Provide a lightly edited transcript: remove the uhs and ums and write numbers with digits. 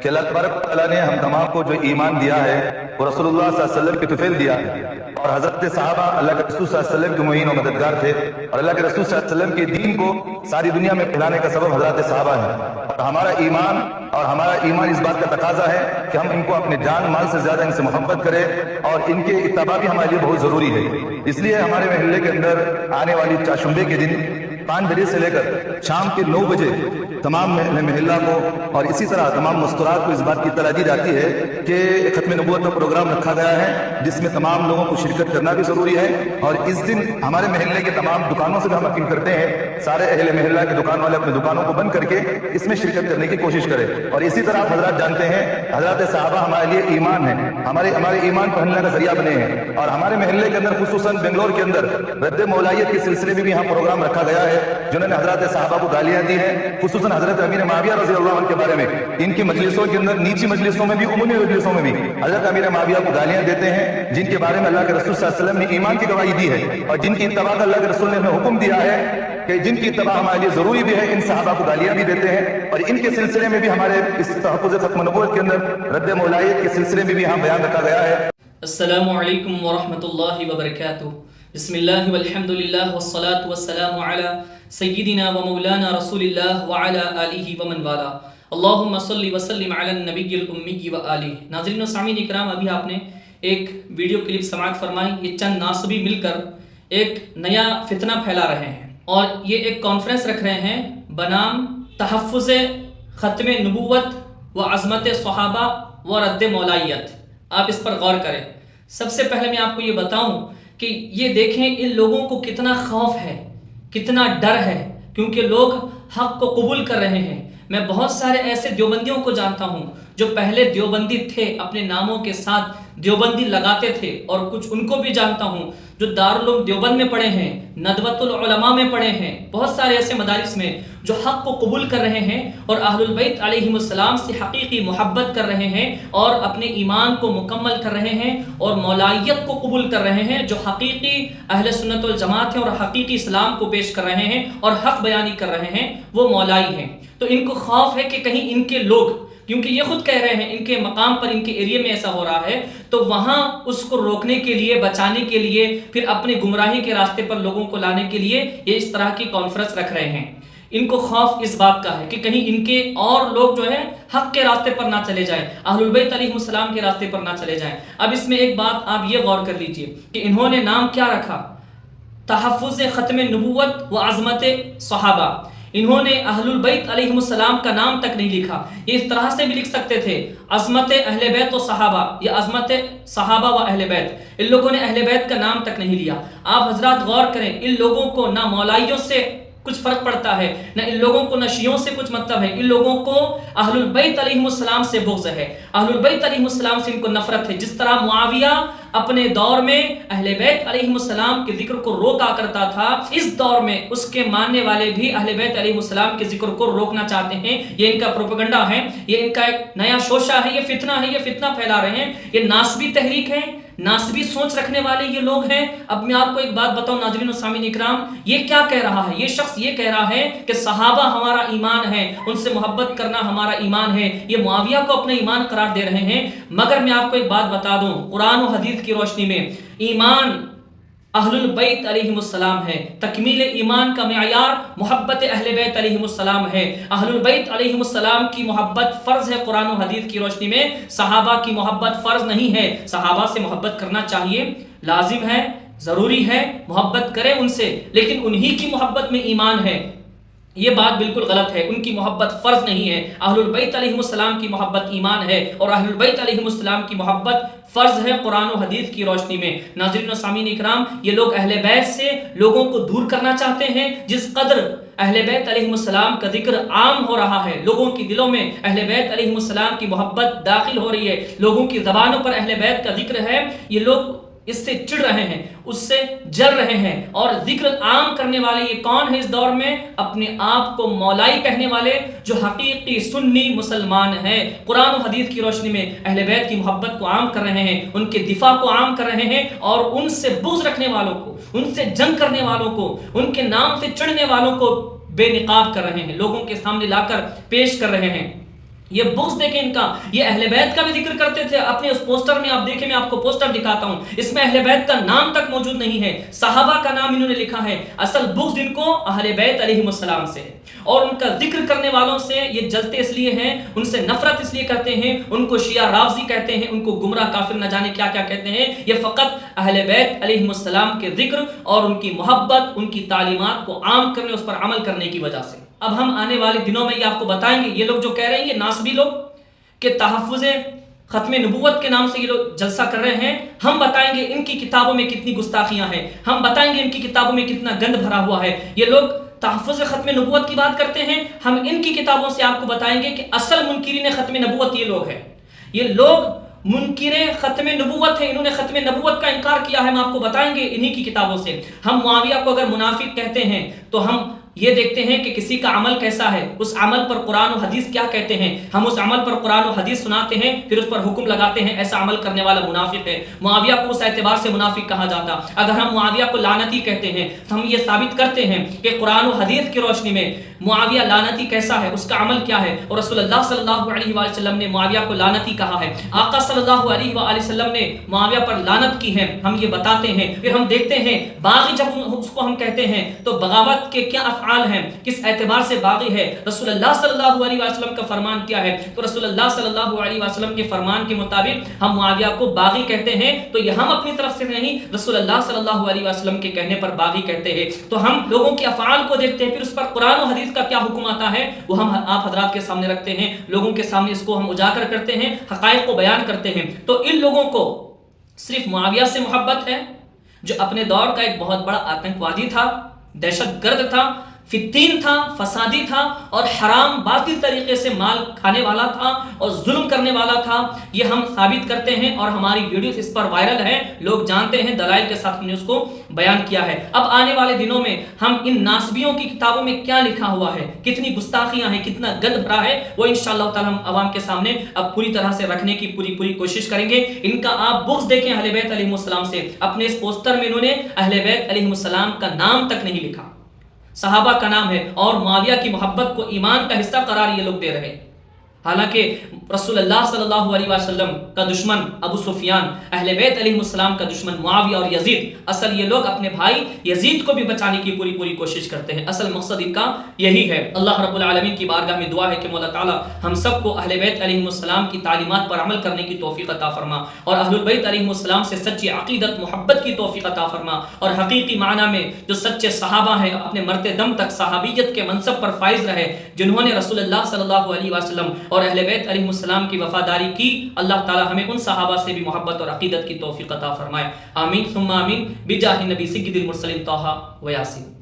کہ اللہ تبارک و تعالیٰ نے ہم تمام کو جو ایمان دیا ہے وہ رسول اللہ صلی اللہ علیہ وسلم کی طفیل دیا ہے، اور حضرت صحابہ اللہ کے رسول صلی اللہ علیہ وسلم کے معین و مددگار تھے، اور اللہ کے رسول صلی اللہ علیہ وسلم کے دین کو ساری دنیا میں پھیلانے کا سبب حضرت صحابہ ہیں۔ اور ہمارا ایمان اس بات کا تقاضا ہے کہ ہم ان کو اپنے جان مال سے زیادہ ان سے محبت کریں، اور ان کے اتباع بھی ہمارے لیے بہت ضروری ہے۔ اس لیے ہمارے محلے کے اندر آنے والی چاشمبے کے دن 5 بجے سے لے کر شام کے 9 بجے تمام محلہ کو اور اسی طرح تمام مستورات کو اس بات کی اطلاع دی جاتی ہے کہ ختم نبوت کا پروگرام رکھا گیا ہے، جس میں تمام لوگوں کو شرکت کرنا بھی ضروری ہے۔ اور اس دن ہمارے محلے کے تمام دکانوں سے بھی ہم اپیل کرتے ہیں سارے اہل محلہ کے دکان والے اپنے دکانوں کو بند کر کے اس میں شرکت کرنے کی کوشش کریں۔ اور اسی طرح آپ حضرات جانتے ہیں حضرت صحابہ ہمارے لیے ایمان ہیں، ہمارے ایمان پڑھنے کا ذریعہ بنے ہیں، اور ہمارے محلے کے اندر خصوصاً بنگلور کے اندر رد مولائیت کے سلسلے میں بھی یہاں پروگرام رکھا گیا ہے، جنہوں نے حضرت صحابہ کو گالیاں دی ہیں، خصوصاً حضرت امیر معاویہ رضی اللہ عنہ کے بارے میں ان کی مجلسوں کے اندر، نیچی مجلسوں میں بھی، عمومی مجلسوں میں بھی حضرت امیر معاویہ کو گالیاں دیتے ہیں، جن کے بارے میں اللہ کے رسول صلی اللہ علیہ وسلم نے ایمان کی گواہی دی ہے، اور جن کی اتباع کا اللہ کے رسول نے ہمیں حکم دیا ہے کہ جن کی اتباع ہمارے لیے ضروری بھی ہے، ان صحابہ کو گالیاں بھی دیتے ہیں۔ اور ان کے سلسلے میں بھی ہمارے اس تحفظ ختم نبوت کے اندر رد مولائیت کے سلسلے میں بھی یہاں بیان رکھا گیا ہے۔ السلام علیکم ورحمۃ اللہ وبرکاتہ۔ بسم اللہ والحمد للہ والصلاة والسلام علی سیدنا و مولانا رسول اللہ وعلی آلہ ومن والا، اللہم صلی وسلم علی النبی الامی وآلہ۔ ناظرین و سامعین اکرام، ابھی آپ نے ایک ویڈیو کلپ سماعت فرمائی، یہ چند ناصبی مل کر ایک نیا فتنہ پھیلا رہے ہیں، اور یہ ایک کانفرنس رکھ رہے ہیں بنام تحفظ ختم نبوت و عظمت صحابہ و رد مولائیت۔ آپ اس پر غور کریں۔ سب سے پہلے میں آپ کو یہ بتاؤں کہ یہ دیکھیں ان لوگوں کو کتنا خوف ہے، کتنا ڈر ہے، کیونکہ لوگ حق کو قبول کر رہے ہیں۔ میں بہت سارے ایسے دیوبندیوں کو جانتا ہوں جو پہلے دیوبندی تھے، اپنے ناموں کے ساتھ دیوبندی لگاتے تھے، اور کچھ ان کو بھی جانتا ہوں جو دارالعلوم دیوبند میں پڑھے ہیں، ندوۃ العلماء میں پڑھے ہیں، بہت سارے ایسے مدارس میں جو حق کو قبول کر رہے ہیں اور اہل البیت علیہم السلام سے حقیقی محبت کر رہے ہیں، اور اپنے ایمان کو مکمل کر رہے ہیں، اور مولائیت کو قبول کر رہے ہیں، جو حقیقی اہل سنت والجماعت ہیں اور حقیقی اسلام کو پیش کر رہے ہیں اور حق بیانی کر رہے ہیں، وہ مولائی ہیں۔ تو ان کو خوف ہے کہ کہیں ان کے لوگ، کیونکہ یہ خود کہہ رہے ہیں ان کے مقام پر، ان کے ایریے میں ایسا ہو رہا ہے، تو وہاں اس کو روکنے کے لیے، بچانے کے لیے، پھر اپنی گمراہی کے راستے پر لوگوں کو لانے کے لیے یہ اس طرح کی کانفرنس رکھ رہے ہیں۔ ان کو خوف اس بات کا ہے کہ کہیں ان کے اور لوگ جو ہے حق کے راستے پر نہ چلے جائیں، اہل البیت علیہ السلام کے راستے پر نہ چلے جائیں۔ اب اس میں ایک بات آپ یہ غور کر لیجئے کہ انہوں نے نام کیا رکھا؟ تحفظ ختم نبوت و عظمت صحابہ۔ انہوں نے اہل البیت علیہ السلام کا نام تک نہیں لکھا۔ یہ اس طرح سے بھی لکھ سکتے تھے عظمت اہل بیت و صحابہ، یا عظمت صحابہ و اہل بیت۔ ان لوگوں نے اہل بیت کا نام تک نہیں لیا۔ آپ حضرات غور کریں، ان لوگوں کو نہ مولائیوں سے کچھ فرق پڑتا ہے، نہ ان لوگوں کو نہ شیعوں سے کچھ مطلب ہے، ان لوگوں کو اہل البیت علیہ السلام سے بغض ہے، اہل البیت علیہ السلام سے ان کو نفرت ہے۔ جس طرح معاویہ اپنے دور میں اہل بیت علیہ السلام کے ذکر کو روکا کرتا تھا، اس دور میں اس کے ماننے والے بھی اہل بیت علیہ السلام کے ذکر کو روکنا چاہتے ہیں۔ یہ ان کا پروپیگنڈا ہے، یہ ان کا ایک نیا شوشہ ہے، یہ فتنہ ہے، یہ فتنہ پھیلا رہے ہیں۔ یہ ناسبی تحریک ہے، ناسبی سوچ رکھنے والے یہ لوگ ہیں۔ اب میں آپ کو ایک بات بتاؤں ناظرین و سامعین اکرام، یہ کیا کہہ رہا ہے؟ یہ شخص یہ کہہ رہا ہے کہ صحابہ ہمارا ایمان ہے، ان سے محبت کرنا ہمارا ایمان ہے۔ یہ معاویہ کو اپنا ایمان قرار دے رہے ہیں، مگر میں آپ کو ایک بات بتا دوں، قرآن و حدیث کی روشنی میں ایمان اہل البیت علیہ السلام ہے۔ تکمیل ایمان کا معیار محبت اہل بیت علیہ السلام ہے۔ اہل البیت علیہ السلام کی محبت فرض ہے قرآن و حدیث کی روشنی میں، صحابہ کی محبت فرض نہیں ہے۔ صحابہ سے محبت کرنا چاہیے، لازم ہے، ضروری ہے، محبت کرے ان سے، لیکن انہی کی محبت میں ایمان ہے، یہ بات بالکل غلط ہے۔ ان کی محبت فرض نہیں ہے۔ اہل البیت علیہ السلام کی محبت ایمان ہے، اور اہل البیت علیہ السلام کی محبت فرض ہے قرآن و حدیث کی روشنی میں۔ ناظرین و سامعین اکرام، یہ لوگ اہل بیت سے لوگوں کو دور کرنا چاہتے ہیں۔ جس قدر اہل بیت علیہ السلام کا ذکر عام ہو رہا ہے، لوگوں کی دلوں میں اہل بیت علیہ السلام کی محبت داخل ہو رہی ہے، لوگوں کی زبانوں پر اہل بیت کا ذکر ہے، یہ لوگ اس سے چڑ رہے ہیں، اس سے جل رہے ہیں۔ اور ذکر عام کرنے والے یہ کون ہے اس دور میں؟ اپنے آپ کو مولائی کہنے والے، جو حقیقی سنی مسلمان ہیں، قرآن و حدیث کی روشنی میں اہل بیت کی محبت کو عام کر رہے ہیں، ان کے دفاع کو عام کر رہے ہیں، اور ان سے بغض رکھنے والوں کو، ان سے جنگ کرنے والوں کو، ان کے نام سے چڑھنے والوں کو بے نقاب کر رہے ہیں، لوگوں کے سامنے لا کر پیش کر رہے ہیں۔ یہ بغض دیکھیں ان کا، یہ اہل بیت کا بھی ذکر کرتے تھے اپنے اس پوسٹر میں، آپ دیکھیں میں آپ کو پوسٹر دکھاتا ہوں، اس میں اہل بیت کا نام تک موجود نہیں ہے، صحابہ کا نام انہوں نے لکھا ہے۔ اصل بغض ان کو اہل بیت علیہم السلام سے، اور ان کا ذکر کرنے والوں سے یہ جلتے اس لیے ہیں، ان سے نفرت اس لیے کرتے ہیں، ان کو شیعہ رافضی کہتے ہیں، ان کو گمراہ کافر نہ جانے کیا کیا کہتے ہیں، یہ فقط اہل بیت علیہم السلام کے ذکر اور ان کی محبت، ان کی تعلیمات کو عام کرنے، اس پر عمل کرنے کی وجہ سے۔ اب ہم آنے والے دنوں میں یہ آپ کو بتائیں گے، یہ لوگ جو کہہ رہے ہیں، یہ ناسبی لوگ کہ تحفظ ختم نبوت کے نام سے یہ لوگ جلسہ کر رہے ہیں، ہم بتائیں گے ان کی کتابوں میں کتنی گستاخیاں ہیں، ہم بتائیں گے ان کی کتابوں میں کتنا گند بھرا ہوا ہے۔ یہ لوگ تحفظ ختم نبوت کی بات کرتے ہیں، ہم ان کی کتابوں سے آپ کو بتائیں گے کہ اصل منکرین ختم نبوت یہ لوگ ہیں، یہ لوگ منکر ختم نبوت ہے، انہوں نے ختم نبوت کا انکار کیا ہے، ہم آپ کو بتائیں گے انہی کی کتابوں سے۔ ہم معاویہ کو اگر منافق کہتے ہیں تو ہم یہ دیکھتے ہیں کہ کسی کا عمل کیسا ہے، اس عمل پر قرآن و حدیث کیا کہتے ہیں، ہم اس عمل پر قرآن و حدیث سناتے ہیں، پھر اس پر حکم لگاتے ہیں ایسا عمل کرنے والا منافق ہے۔ معاویہ کو اس اعتبار سے منافق کہا جاتا، اگر ہم معاویہ کو لعنتی کہتے ہیں تو ہم یہ ثابت کرتے ہیں کہ قرآن و حدیث کی روشنی میں معاویہ لعنتی کیسا ہے، اس کا عمل کیا ہے، اور رسول اللہ صلی اللہ علیہ وآلہ وسلم نے معاویہ کو لعنتی کہا ہے، آقا صلی اللہ علیہ وآلہ وسلم نے معاویہ پر لعنت کی ہے، ہم یہ بتاتے ہیں۔ پھر ہم دیکھتے ہیں باغی، جب اس کو ہم کہتے ہیں تو بغاوت کے کیا افعال ہیں، کس اعتبار سے باغی ہے، رسول اللہ صلی اللہ علیہ وسلم کا فرمان کیا ہے، تو رسول اللہ صلی اللہ علیہ وسلم کے فرمان کے مطابق ہم معاویہ کو باغی کہتے ہیں، تو یہ ہم اپنی طرف سے نہیں، رسول اللہ صلی اللہ علیہ وسلم کے کہنے پر باغی کہتے ہیں۔ تو ہم لوگوں کے افعال کو دیکھتے ہیں، پھر اس پر قرآن و حدیث کا کیا حکم آتا ہے وہ ہم آپ حضرات کے سامنے رکھتے ہیں، لوگوں کے سامنے اس کو ہم اجاگر کرتے ہیں، حقائق کو بیان کرتے ہیں۔ تو ان لوگوں کو صرف معاویہ سے محبت ہے، جو اپنے دور کا ایک بہت بڑا آتنکوادی تھا، دہشت گرد تھا، فتین تھا، فسادی تھا، اور حرام باطل طریقے سے مال کھانے والا تھا اور ظلم کرنے والا تھا، یہ ہم ثابت کرتے ہیں، اور ہماری ویڈیوز اس پر وائرل ہیں، لوگ جانتے ہیں، دلائل کے ساتھ ہم نے اس کو بیان کیا ہے۔ اب آنے والے دنوں میں ہم ان ناسبیوں کی کتابوں میں کیا لکھا ہوا ہے، کتنی گستاخیاں ہیں، کتنا گند بھرا ہے، وہ انشاءاللہ تعالی ہم عوام کے سامنے اب پوری طرح سے رکھنے کی پوری کوشش کریں گے۔ ان کا آپ بغض دیکھیں اہل بیت علیہ السلام سے، اپنے اس پوسٹر میں انہوں نے اہل بیت علیہ السلام کا نام تک نہیں لکھا، صحابہ کا نام ہے، اور معاویہ کی محبت کو ایمان کا حصہ قرار یہ لوگ دے رہے ہیں، حالانکہ رسول اللہ صلی اللہ علیہ وسلم کا دشمن ابو سفیان، اہل بیت علیہ السلام کا دشمن معاویہ اور یزید، اصل یہ لوگ اپنے بھائی یزید کو بھی بچانے کی پوری کوشش کرتے ہیں، اصل مقصد ان کا یہی ہے۔ اللہ رب العالمین کی بارگاہ میں دعا ہے کہ مولا تعالی ہم سب کو اہل بیت علیہ السلام کی تعلیمات پر عمل کرنے کی توفیق عطا فرما، اور اہل البیت علیہ السلام سے سچی عقیدت محبت کی توفیق عطا فرما، اور حقیقی معنی میں جو سچے صحابہ ہیں اپنے مرتے دم تک صحابیت کے منصب پر فائز رہے، جنہوں نے رسول اللہ صلی اللہ علیہ وسلم اور اہل بیت علیہ السلام کی وفاداری کی، اللہ تعالی ہمیں ان صحابہ سے بھی محبت اور عقیدت کی توفیق عطا فرمائے، آمین ثم آمین، بجاہ نبی سید المرسلین طہ و یاسین۔